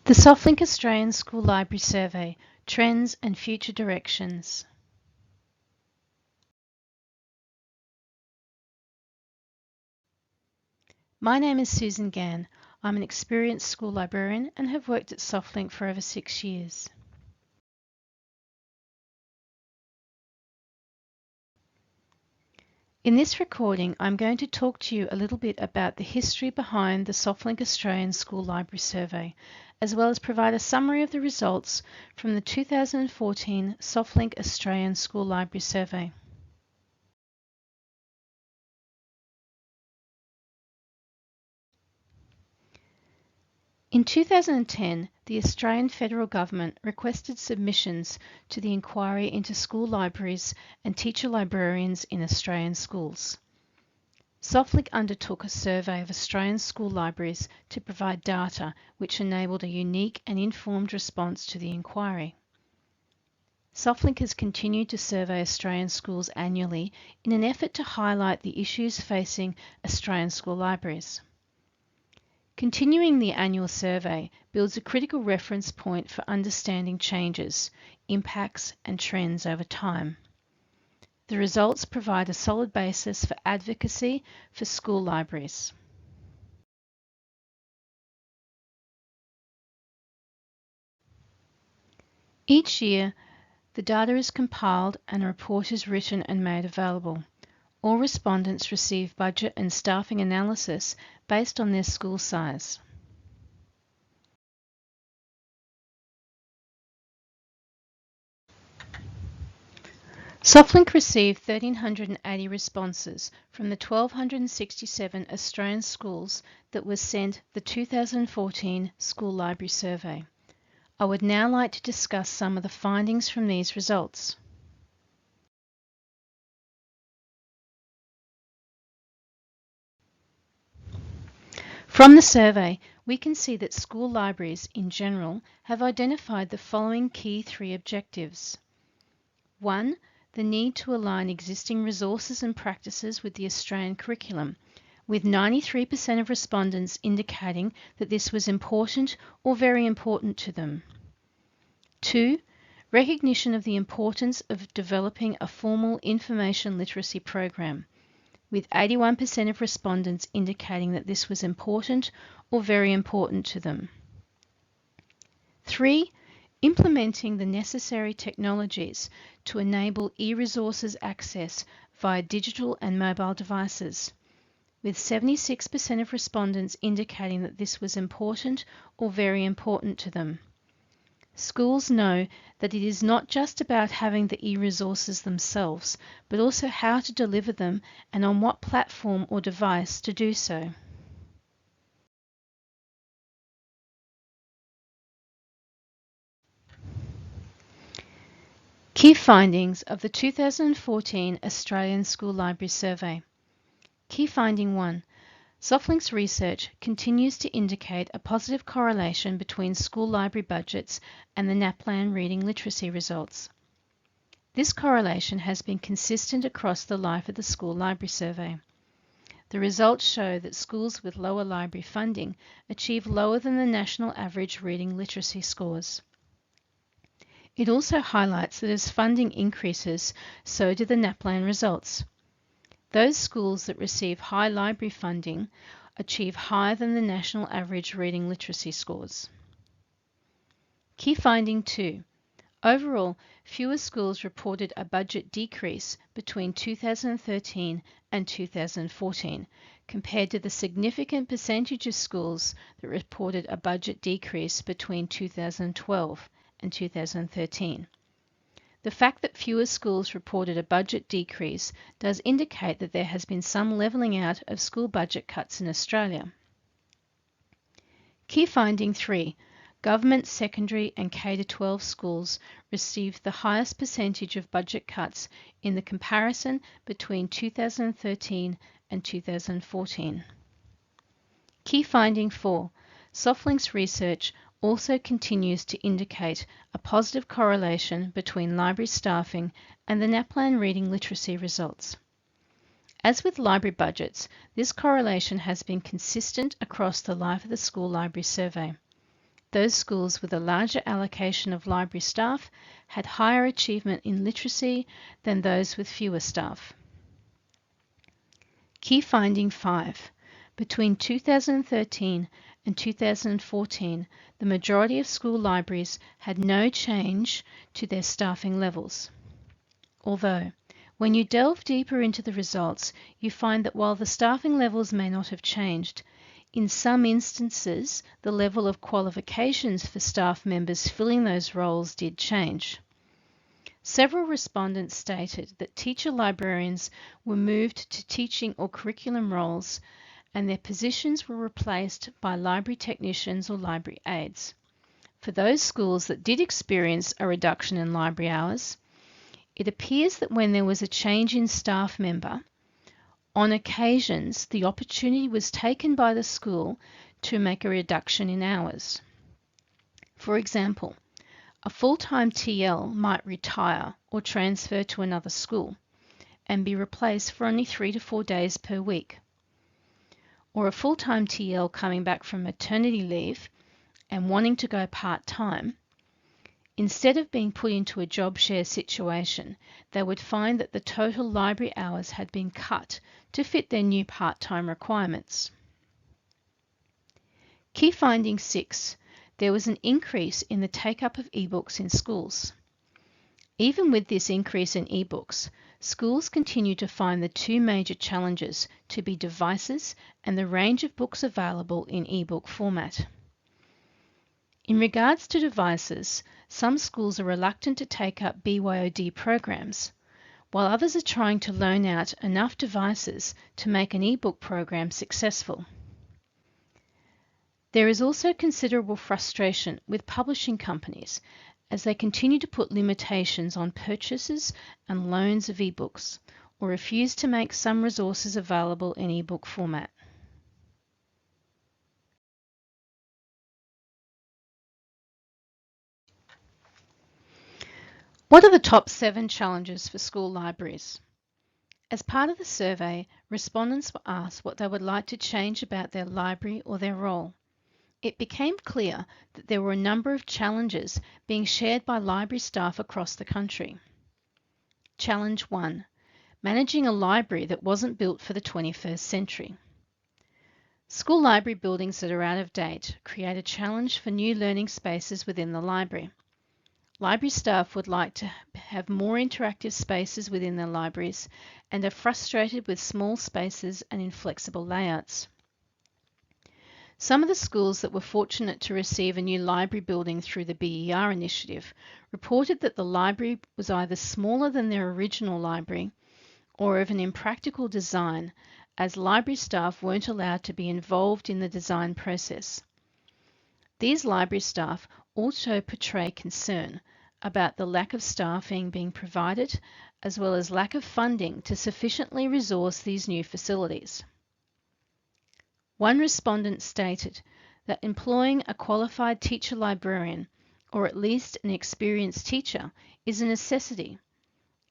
The SoftLink Australian School Library Survey, Trends and Future Directions. My name is Susan Gann. I'm an experienced school librarian and have worked at SoftLink for over 6 years. In this recording, I'm going to talk to you a little bit about the history behind the SoftLink Australian School Library Survey, as well as provide a summary of the results from the 2014 SoftLink Australian School Library Survey. In 2010, the Australian Federal Government requested submissions to the inquiry into school libraries and teacher librarians in Australian schools. SoftLink undertook a survey of Australian school libraries to provide data which enabled a unique and informed response to the inquiry. SoftLink has continued to survey Australian schools annually in an effort to highlight the issues facing Australian school libraries. Continuing the annual survey builds a critical reference point for understanding changes, impacts and trends over time. The results provide a solid basis for advocacy for school libraries. Each year, the data is compiled and a report is written and made available. All respondents receive budget and staffing analysis based on their school size. SoftLink received 1,380 responses from the 1,267 Australian schools that were sent the 2014 School Library Survey. I would now like to discuss some of the findings from these results. From the survey, we can see that school libraries in general have identified the following key 3 objectives. 1. The need to align existing resources and practices with the Australian curriculum, with 93% of respondents indicating that this was important or very important to them. 2. Recognition of the importance of developing a formal information literacy program, with 81% of respondents indicating that this was important or very important to them. 3. Implementing the necessary technologies to enable e-resources access via digital and mobile devices, with 76% of respondents indicating that this was important or very important to them. Schools know that it is not just about having the e-resources themselves, but also how to deliver them and on what platform or device to do so. Key findings of the 2014 Australian School Library Survey. Key finding 1. SoftLink's research continues to indicate a positive correlation between school library budgets and the NAPLAN reading literacy results. This correlation has been consistent across the life of the school library survey. The results show that schools with lower library funding achieve lower than the national average reading literacy scores. It also highlights that as funding increases, so do the NAPLAN results. Those schools that receive high library funding achieve higher than the national average reading literacy scores. Key finding 2. Overall, fewer schools reported a budget decrease between 2013 and 2014, compared to the significant percentage of schools that reported a budget decrease between 2012 and 2013. The fact that fewer schools reported a budget decrease does indicate that there has been some levelling out of school budget cuts in Australia. Key finding 3. Government secondary and K-12 schools received the highest percentage of budget cuts in the comparison between 2013 and 2014. Key finding 4. SoftLink's research also continues to indicate a positive correlation between library staffing and the NAPLAN reading literacy results. As with library budgets, this correlation has been consistent across the life of the school library survey. Those schools with a larger allocation of library staff had higher achievement in literacy than those with fewer staff. Key finding 5. Between 2013 and 2014, the majority of school libraries had no change to their staffing levels. Although, when you delve deeper into the results, you find that while the staffing levels may not have changed, in some instances, the level of qualifications for staff members filling those roles did change. Several respondents stated that teacher librarians were moved to teaching or curriculum roles and their positions were replaced by library technicians or library aides. For those schools that did experience a reduction in library hours, it appears that when there was a change in staff member, on occasions, the opportunity was taken by the school to make a reduction in hours. For example, a full-time TL might retire or transfer to another school and be replaced for only 3 to 4 days per week. Or a full-time TL coming back from maternity leave and wanting to go part-time, instead of being put into a job share situation, they would find that the total library hours had been cut to fit their new part-time requirements. Key finding 6. There was an increase in the take-up of ebooks in schools. Even with this increase in ebooks, schools continue to find the two major challenges to be devices and the range of books available in ebook format. In regards to devices, some schools are reluctant to take up BYOD programs, while others are trying to loan out enough devices to make an ebook program successful. There is also considerable frustration with publishing companies as they continue to put limitations on purchases and loans of ebooks, or refuse to make some resources available in ebook format. What are the top 7 challenges for school libraries? As part of the survey, respondents were asked what they would like to change about their library or their role. It became clear that there were a number of challenges being shared by library staff across the country. Challenge 1. Managing a library that wasn't built for the 21st century. School library buildings that are out of date create a challenge for new learning spaces within the library. Library staff would like to have more interactive spaces within their libraries and are frustrated with small spaces and inflexible layouts. Some of the schools that were fortunate to receive a new library building through the BER initiative reported that the library was either smaller than their original library or of an impractical design, as library staff weren't allowed to be involved in the design process. These library staff also portray concern about the lack of staffing being provided, as well as lack of funding to sufficiently resource these new facilities. One respondent stated that employing a qualified teacher librarian, or at least an experienced teacher, is a necessity.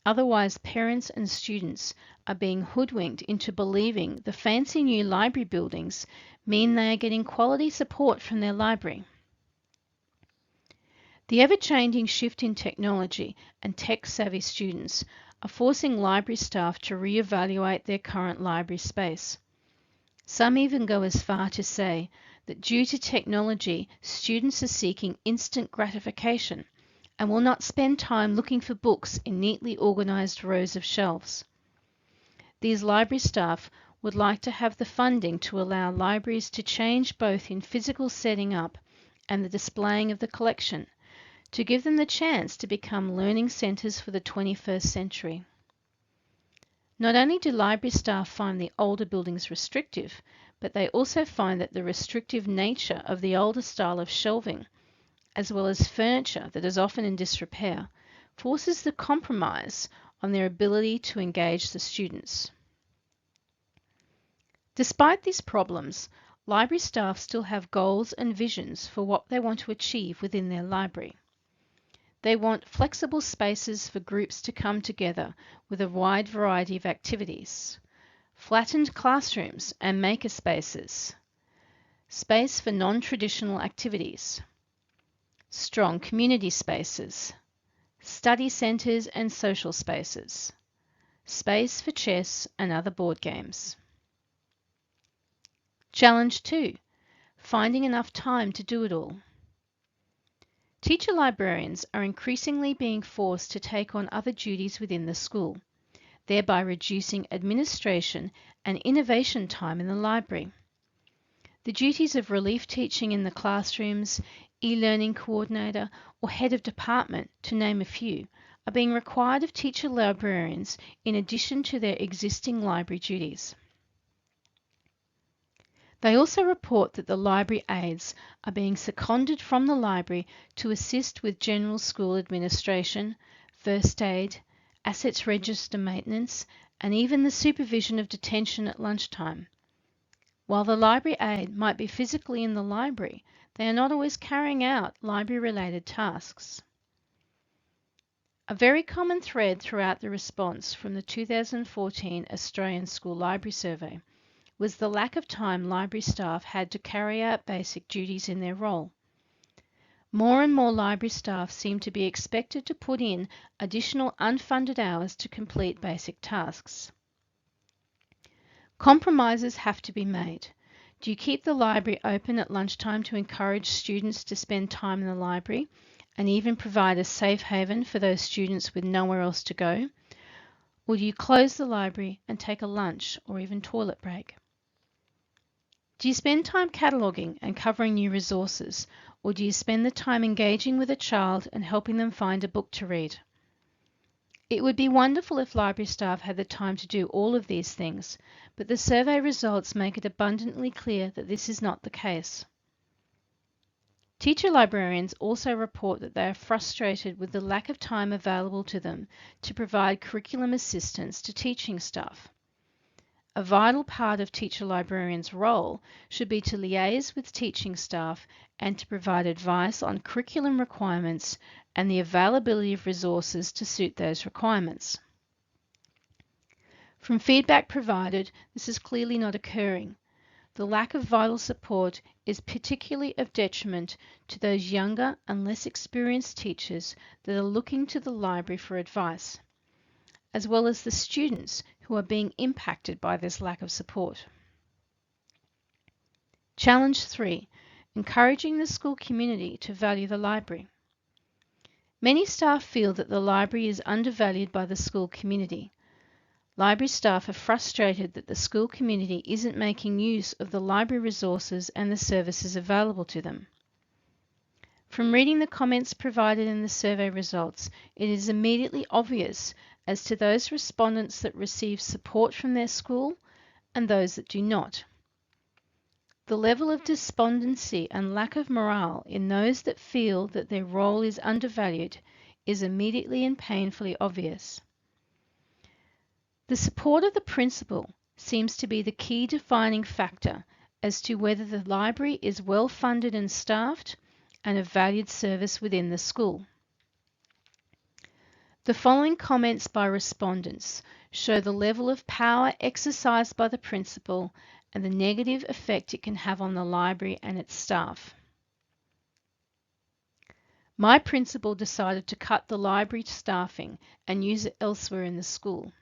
Otherwise, parents and students are being hoodwinked into believing the fancy new library buildings mean they are getting quality support from their library. The ever-changing shift in technology and tech-savvy students are forcing library staff to re-evaluate their current library space. Some even go as far to say that due to technology, students are seeking instant gratification and will not spend time looking for books in neatly organised rows of shelves. These library staff would like to have the funding to allow libraries to change both in physical setting up and the displaying of the collection, to give them the chance to become learning centres for the 21st century. Not only do library staff find the older buildings restrictive, but they also find that the restrictive nature of the older style of shelving, as well as furniture that is often in disrepair, forces the compromise on their ability to engage the students. Despite these problems, library staff still have goals and visions for what they want to achieve within their library. They want flexible spaces for groups to come together with a wide variety of activities, flattened classrooms and maker spaces, space for non-traditional activities, strong community spaces, study centres and social spaces, space for chess and other board games. Challenge 2. Finding enough time to do it all. Teacher librarians are increasingly being forced to take on other duties within the school, thereby reducing administration and innovation time in the library. The duties of relief teaching in the classrooms, e-learning coordinator, or head of department, to name a few, are being required of teacher librarians in addition to their existing library duties. They also report that the library aides are being seconded from the library to assist with general school administration, first aid, assets register maintenance, and even the supervision of detention at lunchtime. While the library aide might be physically in the library, they are not always carrying out library-related tasks. A very common thread throughout the response from the 2014 Australian School Library Survey was the lack of time library staff had to carry out basic duties in their role. More and more library staff seem to be expected to put in additional unfunded hours to complete basic tasks. Compromises have to be made. Do you keep the library open at lunchtime to encourage students to spend time in the library and even provide a safe haven for those students with nowhere else to go? Or do you close the library and take a lunch or even toilet break? Do you spend time cataloguing and covering new resources, or do you spend the time engaging with a child and helping them find a book to read? It would be wonderful if library staff had the time to do all of these things, but the survey results make it abundantly clear that this is not the case. Teacher librarians also report that they are frustrated with the lack of time available to them to provide curriculum assistance to teaching staff. A vital part of teacher librarians' role should be to liaise with teaching staff and to provide advice on curriculum requirements and the availability of resources to suit those requirements. From feedback provided, this is clearly not occurring. The lack of vital support is particularly of detriment to those younger and less experienced teachers that are looking to the library for advice, as well as the students who are being impacted by this lack of support. Challenge 3. Encouraging the school community to value the library. Many staff feel that the library is undervalued by the school community. Library staff are frustrated that the school community isn't making use of the library resources and the services available to them. From reading the comments provided in the survey results, it is immediately obvious as to those respondents that receive support from their school and those that do not. The level of despondency and lack of morale in those that feel that their role is undervalued is immediately and painfully obvious. The support of the principal seems to be the key defining factor as to whether the library is well funded and staffed and a valued service within the school. The following comments by respondents show the level of power exercised by the principal and the negative effect it can have on the library and its staff. My principal decided to cut the library staffing and use it elsewhere in the school.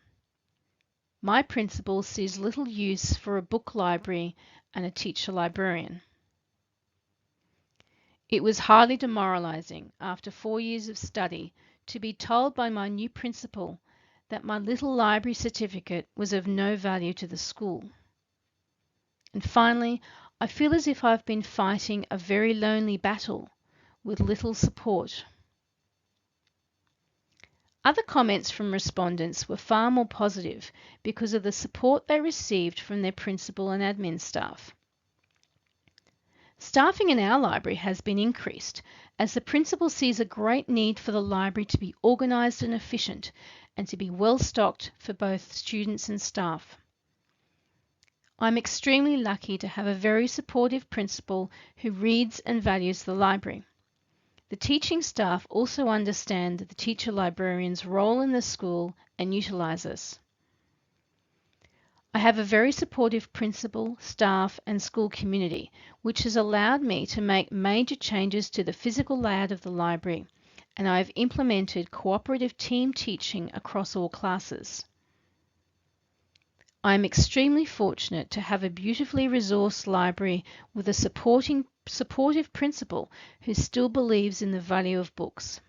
My principal sees little use for a book library and a teacher librarian. It was highly demoralizing after 4 years of study to be told by my new principal that my little library certificate was of no value to the school. And finally, I feel as if I've been fighting a very lonely battle with little support. Other comments from respondents were far more positive because of the support they received from their principal and admin staff. Staffing in our library has been increased as the principal sees a great need for the library to be organised and efficient and to be well stocked for both students and staff. I'm extremely lucky to have a very supportive principal who reads and values the library. The teaching staff also understand the teacher librarian's role in the school and utilise us. I have a very supportive principal, staff and school community, which has allowed me to make major changes to the physical layout of the library, and I have implemented cooperative team teaching across all classes. I am extremely fortunate to have a beautifully resourced library with a supportive principal who still believes in the value of books.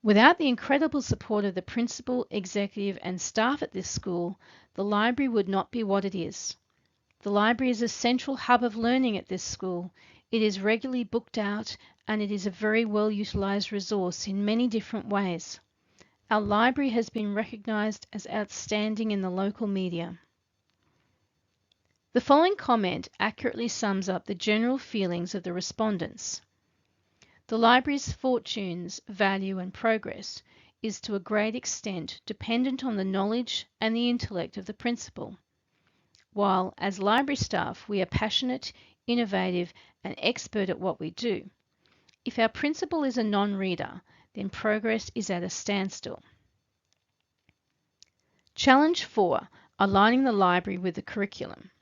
Without the incredible support of the principal, executive and staff at this school, the library would not be what it is. The library is a central hub of learning at this school. It is regularly booked out and it is a very well utilised resource in many different ways. Our library has been recognised as outstanding in the local media. The following comment accurately sums up the general feelings of the respondents. The library's fortunes, value and progress is to a great extent dependent on the knowledge and the intellect of the principal. While, as library staff, we are passionate, innovative and expert at what we do, if our principal is a non-reader, then progress is at a standstill. Challenge 4. Aligning the library with the curriculum.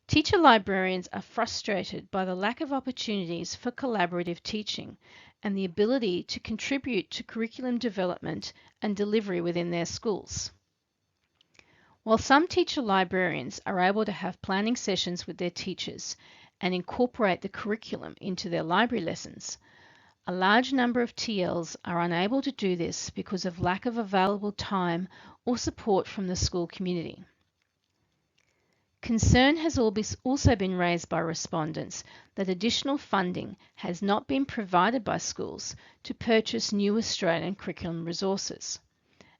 Teacher librarians are frustrated by the lack of opportunities for collaborative teaching and the ability to contribute to curriculum development and delivery within their schools. While some teacher librarians are able to have planning sessions with their teachers and incorporate the curriculum into their library lessons, a large number of TLs are unable to do this because of lack of available time or support from the school community. Concern has also been raised by respondents that additional funding has not been provided by schools to purchase new Australian curriculum resources,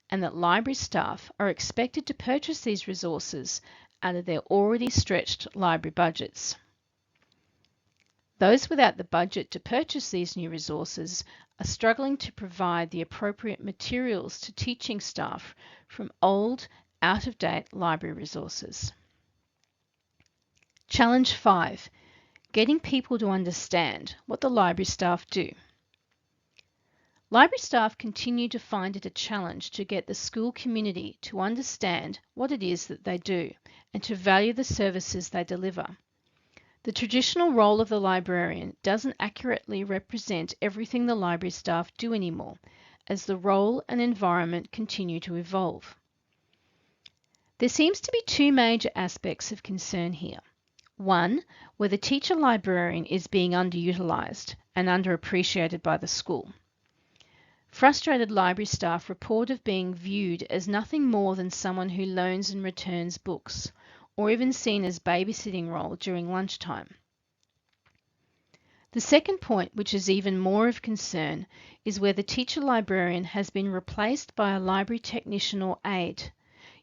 and that library staff are expected to purchase these resources out of their already stretched library budgets. Those without the budget to purchase these new resources are struggling to provide the appropriate materials to teaching staff from old, out-of-date library resources. Challenge 5. Getting people to understand what the library staff do. Library staff continue to find it a challenge to get the school community to understand what it is that they do and to value the services they deliver. The traditional role of the librarian doesn't accurately represent everything the library staff do anymore, as the role and environment continue to evolve. There seems to be two major aspects of concern here. One, where the teacher librarian is being underutilised and underappreciated by the school. Frustrated library staff report of being viewed as nothing more than someone who loans and returns books, or even seen as babysitting role during lunchtime. The second point, which is even more of concern, is where the teacher librarian has been replaced by a library technician or aide,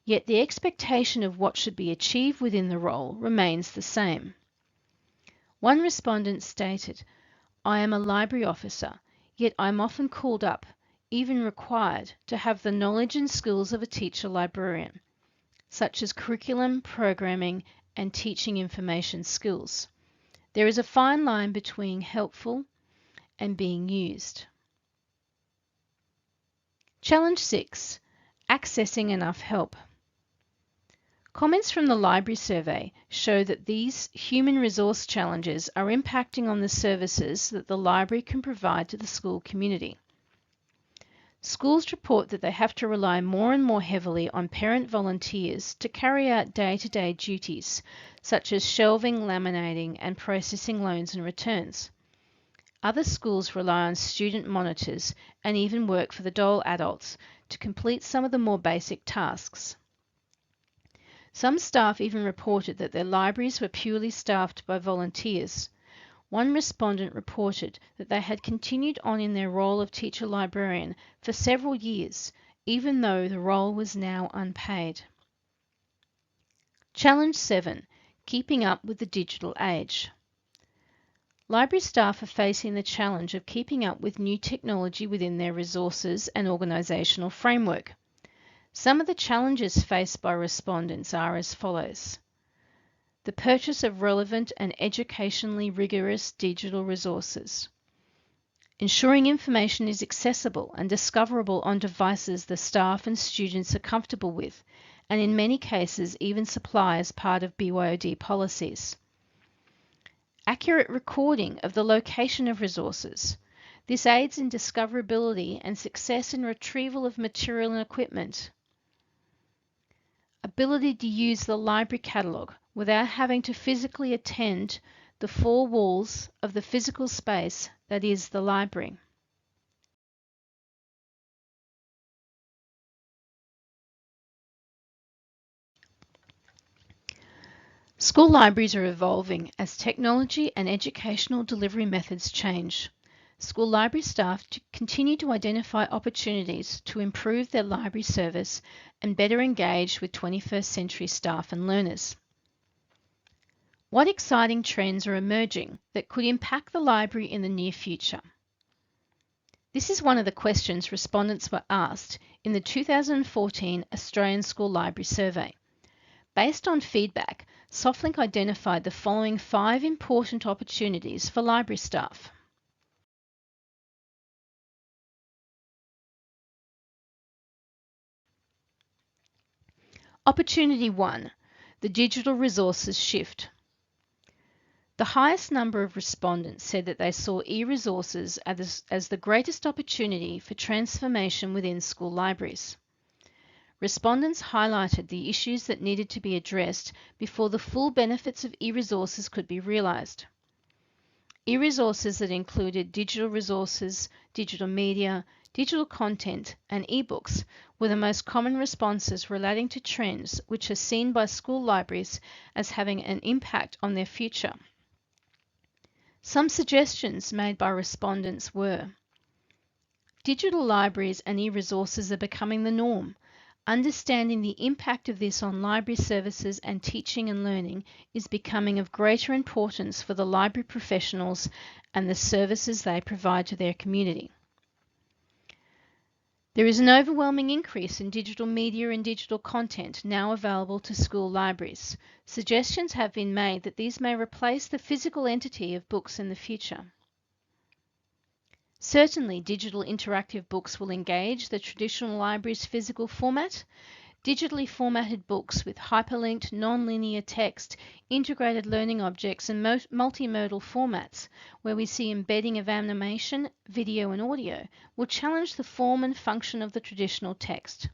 yet the expectation of what should be achieved within the role remains the same. One respondent stated, "I am a library officer, yet I am often called up, even required, to have the knowledge and skills of a teacher librarian, such as curriculum, programming, and teaching information skills. There is a fine line between helpful and being used." Challenge 6. Accessing enough help. Comments from the library survey show that these human resource challenges are impacting on the services that the library can provide to the school community. Schools report that they have to rely more and more heavily on parent volunteers to carry out day-to-day duties, such as shelving, laminating, and processing loans and returns. Other schools rely on student monitors and even work for the dole adults to complete some of the more basic tasks. Some staff even reported that their libraries were purely staffed by volunteers. One respondent reported that they had continued on in their role of teacher librarian for several years, even though the role was now unpaid. Challenge 7. Keeping up with the digital age. Library staff are facing the challenge of keeping up with new technology within their resources and organisational framework. Some of the challenges faced by respondents are as follows. The purchase of relevant and educationally rigorous digital resources. ensuring information is accessible and discoverable on devices the staff and students are comfortable with, and in many cases even supply as part of BYOD policies. Accurate recording of the location of resources. This aids in discoverability and success in retrieval of material and equipment. Ability to use the library catalogue without having to physically attend the four walls of the physical space that is the library. School libraries are evolving as technology and educational delivery methods change. School library staff continue to identify opportunities to improve their library service and better engage with 21st century staff and learners. What exciting trends are emerging that could impact the library in the near future? This is one of the questions respondents were asked in the 2014 Australian School Library Survey. Based on feedback, SoftLink identified the following 5 important opportunities for library staff. Opportunity 1, the digital resources shift. The highest number of respondents said that they saw e-resources as the greatest opportunity for transformation within school libraries. Respondents highlighted the issues that needed to be addressed before the full benefits of e-resources could be realised. E-resources that included digital resources, digital media, digital content, and e-books were the most common responses relating to trends which are seen by school libraries as having an impact on their future. Some suggestions made by respondents were: digital libraries and e-resources are becoming the norm. Understanding the impact of this on library services and teaching and learning is becoming of greater importance for the library professionals and the services they provide to their community. There is an overwhelming increase in digital media and digital content now available to school libraries. Suggestions have been made that these may replace the physical entity of books in the future. Certainly, digital interactive books will engage the traditional library's physical format. Digitally formatted books with hyperlinked, non-linear text, integrated learning objects, and multimodal formats, where we see embedding of animation, video, and audio, will challenge the form and function of the traditional text.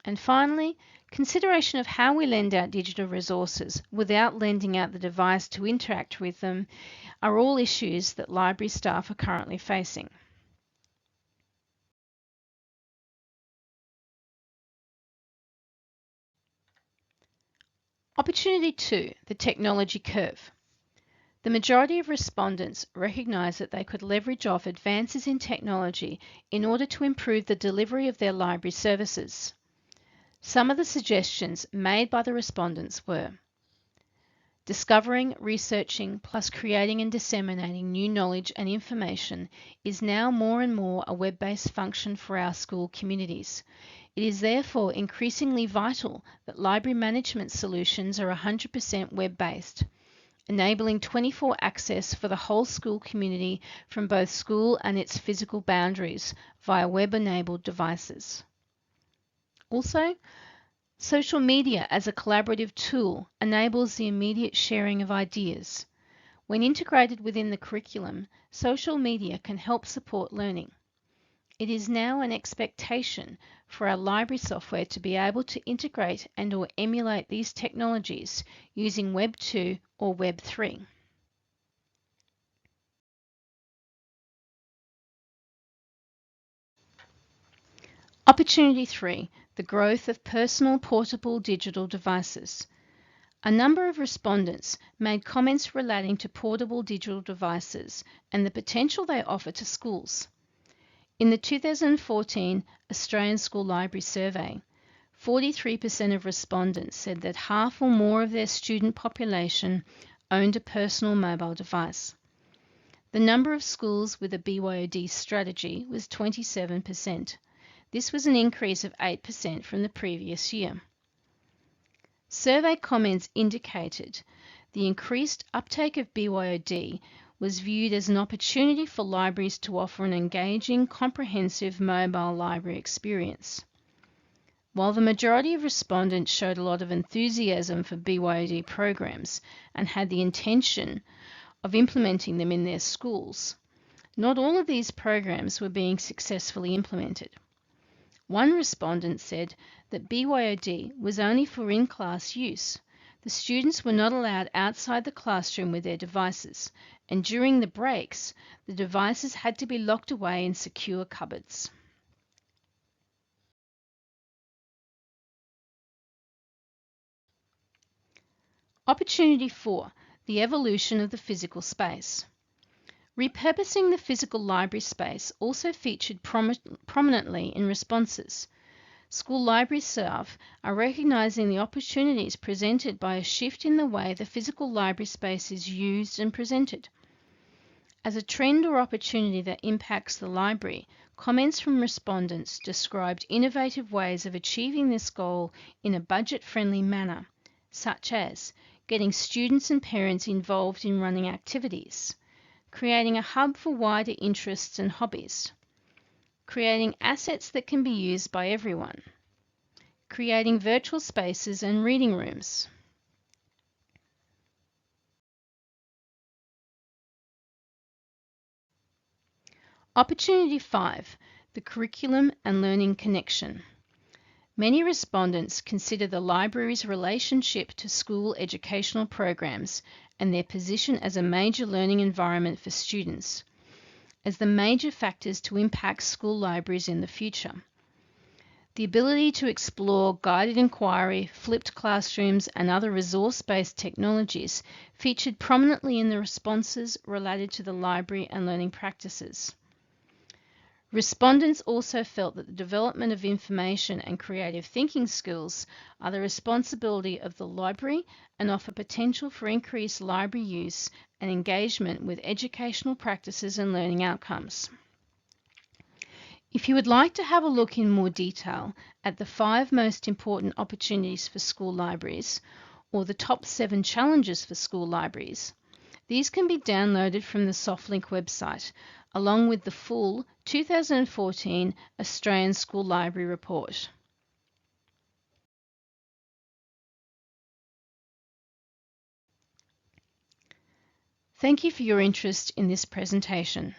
And finally, consideration of how we lend out digital resources without lending out the device to interact with them are all issues that library staff are currently facing. Opportunity 2, the technology curve. The majority of respondents recognise that they could leverage off advances in technology in order to improve the delivery of their library services. Some of the suggestions made by the respondents were: discovering, researching, plus creating and disseminating new knowledge and information is now more and more a web-based function for our school communities. It is therefore increasingly vital that library management solutions are 100% web-based, enabling 24 access for the whole school community from both school and its physical boundaries via web-enabled devices. Also, social media as a collaborative tool enables the immediate sharing of ideas. When integrated within the curriculum, social media can help support learning. It is now an expectation for our library software to be able to integrate and/or emulate these technologies using Web 2 or Web 3. Opportunity 3, the growth of personal portable digital devices. A number of respondents made comments relating to portable digital devices and the potential they offer to schools. In the 2014 Australian School Library Survey, 43% of respondents said that half or more of their student population owned a personal mobile device. The number of schools with a BYOD strategy was 27%. This was an increase of 8% from the previous year. Survey comments indicated the increased uptake of BYOD was viewed as an opportunity for libraries to offer an engaging, comprehensive mobile library experience. While the majority of respondents showed a lot of enthusiasm for BYOD programs and had the intention of implementing them in their schools, not all of these programs were being successfully implemented. One respondent said that BYOD was only for in-class use. The students were not allowed outside the classroom with their devices, and during the breaks, the devices had to be locked away in secure cupboards. Opportunity 4, the evolution of the physical space. Repurposing the physical library space also featured prominently in responses. School library staff are recognising the opportunities presented by a shift in the way the physical library space is used and presented. As a trend or opportunity that impacts the library, comments from respondents described innovative ways of achieving this goal in a budget-friendly manner, such as getting students and parents involved in running activities, creating a hub for wider interests and hobbies, creating assets that can be used by everyone, creating virtual spaces and reading rooms. Opportunity 5, the curriculum and learning connection. Many respondents consider the library's relationship to school educational programs and their position as a major learning environment for students as the major factors to impact school libraries in the future. The ability to explore guided inquiry, flipped classrooms, and other resource-based technologies featured prominently in the responses related to the library and learning practices. Respondents also felt that the development of information and creative thinking skills are the responsibility of the library and offer potential for increased library use and engagement with educational practices and learning outcomes. If you would like to have a look in more detail at the 5 most important opportunities for school libraries, or the top 7 challenges for school libraries, these can be downloaded from the SoftLink website, along with the full 2014 Australian School Library Report. Thank you for your interest in this presentation.